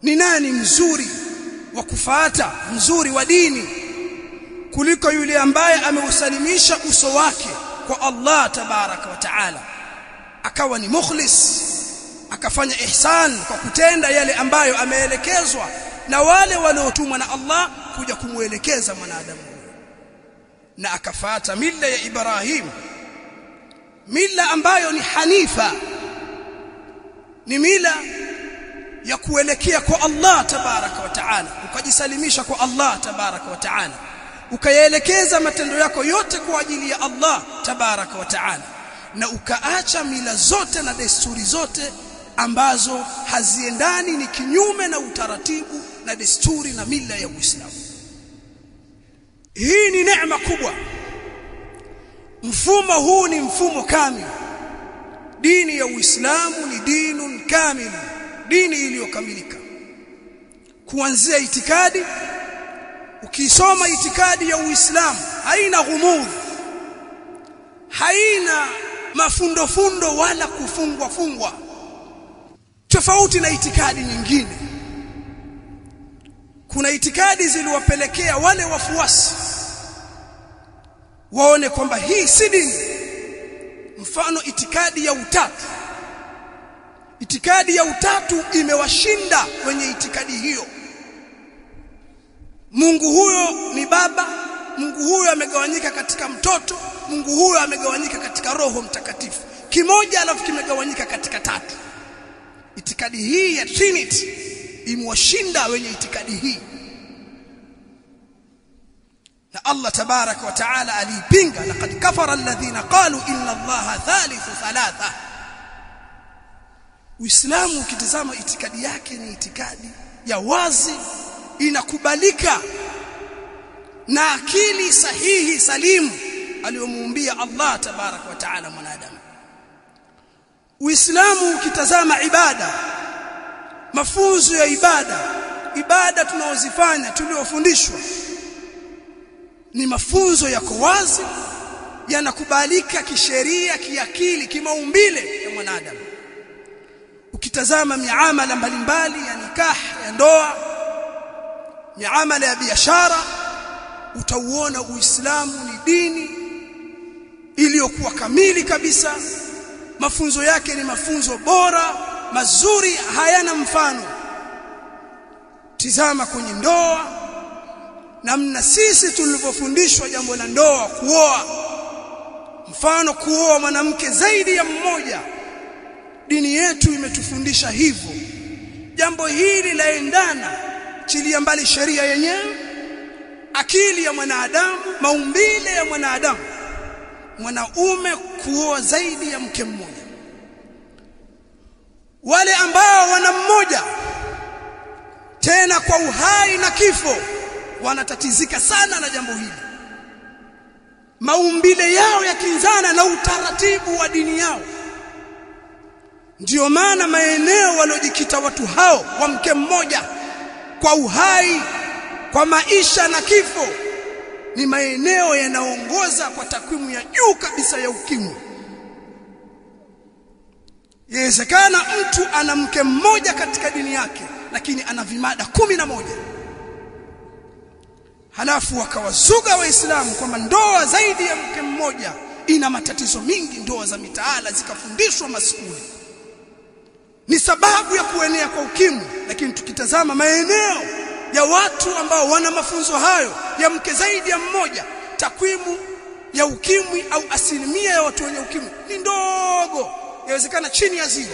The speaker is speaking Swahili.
Ni nani mzuri wa kufuata, mzuri wa dini kuliko yule ambaye ameusalimisha uso wake kwa Allah tabaraka wa taala, akawa ni mukhlis, akafanya ihsan kwa kutenda yale ambayo ameelekezwa na wale waliotumwa na Allah kuja kumuelekeza mwanadamu, na akafuata mila ya Ibrahim, mila ambayo ni hanifa, ni mila ya kuelekea kwa Allah tabaraka wa taala, ukajisalimisha kwa Allah tabaraka wa taala, ukayaelekeza matendo yako yote kwa ajili ya Allah tabaraka wa taala, na ukaacha mila zote na desturi zote ambazo haziendani, ni kinyume na utaratibu na desturi na mila ya Uislamu. Hii ni neema kubwa. Mfumo huu ni mfumo kamili. Dini ya Uislamu ni dinun kamil, dini iliyokamilika kuanzia itikadi. Ukisoma itikadi ya Uislamu haina ghumudh, haina mafundofundo wala kufungwa, tofauti na itikadi nyingine. Kuna itikadi ziliwapelekea wale wafuasi waone kwamba hii si dini. Mfano itikadi ya utatu. Itikadi ya utatu imewashinda kwenye itikadi hiyo. Mungu huyo ni baba, Mungu huyo amegawanyika katika mtoto, Mungu huyo amegawanyika katika Roho Mtakatifu. Kimoja alafu kimegawanyika katika tatu. Itikadi hii ya Trinity imewashinda wenye itikadi hii, na Allah tabaraka wa taala alipinga, laqad kafara alladhina qalu inna Allaha thalithu thalatha. Uislamu ukitazama itikadi yake ni itikadi ya wazi, inakubalika na akili sahihi salimu aliyomuumbia Allah tabaraka wa taala mwanadamu. Uislamu ukitazama ibada, mafunzo ya ibada tunaozifanya, tuliofundishwa, ni mafunzo yako wazi, yanakubalika kisheria, kiakili, kimaumbile ya mwanadamu. Ukitazama miamala mbalimbali ya nikah, ya ndoa, miamala ya biashara, utauona Uislamu ni dini iliyokuwa kamili kabisa. Mafunzo yake ni mafunzo bora, mazuri, hayana mfano. Tizama kwenye ndoa, namna sisi tulivyofundishwa jambo la ndoa, kuoa. Mfano kuoa mwanamke zaidi ya mmoja, dini yetu imetufundisha hivyo. Jambo hili laendana, chilia mbali sheria yenyewe, akili ya mwanadamu, maumbile ya mwanadamu, mwanaume kuoa zaidi ya mke mmoja. Wale ambao wana mmoja tena kwa uhai na kifo wanatatizika sana na jambo hili. Maumbile yao yakinzana na utaratibu wa dini yao. Ndio maana maeneo walojikita watu hao wa mke mmoja kwa uhai, kwa maisha na kifo, ni maeneo yanaongoza kwa takwimu ya juu kabisa ya ukimwi. Yawezekana mtu ana mke mmoja katika dini yake, lakini ana vimada 11. Halafu wakawazuga Waislamu kwamba ndoa zaidi ya mke mmoja ina matatizo mingi, ndoa za mitaala zikafundishwa maskuli, ni sababu ya kuenea kwa ukimwi. Lakini tukitazama maeneo ya watu ambao wana mafunzo hayo ya mke zaidi ya mmoja, takwimu ya ukimwi au asilimia ya watu wenye ukimwi ni ndogo, yawezekana chini ya 0.